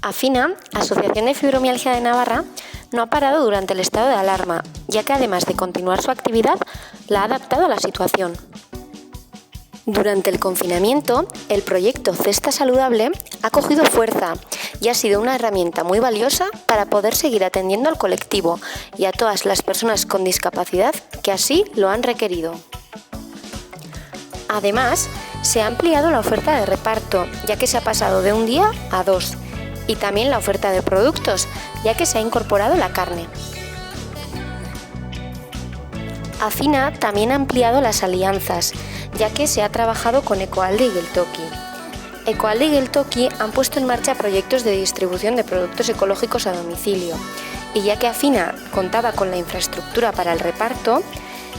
Afina, Asociación de Fibromialgia de Navarra, no ha parado durante el estado de alarma, ya que además de continuar su actividad, la ha adaptado a la situación. Durante el confinamiento, el proyecto Cesta Saludable ha cogido fuerza y ha sido una herramienta muy valiosa para poder seguir atendiendo al colectivo y a todas las personas con discapacidad que así lo han requerido. Además, se ha ampliado la oferta de reparto, ya que se ha pasado de un día a 2, y también la oferta de productos, ya que se ha incorporado la carne. Afina también ha ampliado las alianzas, ya que se ha trabajado con Ecoalde y Geltoki. Ecoalde y Geltoki han puesto en marcha proyectos de distribución de productos ecológicos a domicilio, y ya que Afina contaba con la infraestructura para el reparto,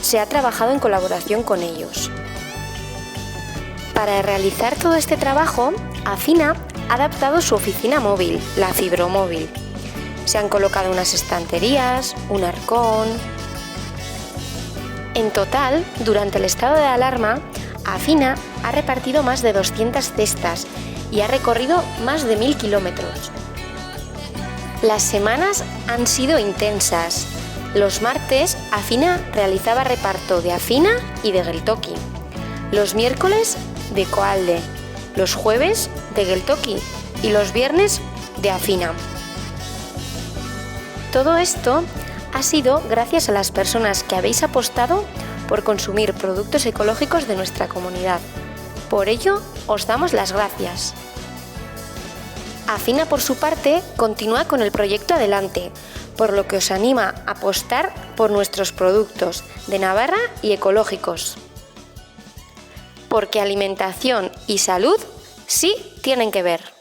se ha trabajado en colaboración con ellos. Para realizar todo este trabajo, Afina ha adaptado su oficina móvil, la Fibromóvil. Se han colocado unas estanterías, un arcón. En total, durante el estado de alarma, Afina ha repartido más de 200 cestas y ha recorrido más de 1000 kilómetros. Las semanas han sido intensas. Los martes, Afina realizaba reparto de Afina y de Geltoki. Los miércoles, de Ecoalde. Los jueves, de Geltoki. Y los viernes, de Afina. Todo esto ha sido gracias a las personas que habéis apostado por consumir productos ecológicos de nuestra comunidad. Por ello, os damos las gracias. Afina, por su parte, continúa con el proyecto adelante, por lo que os anima a apostar por nuestros productos de Navarra y ecológicos. Porque alimentación y salud sí tienen que ver.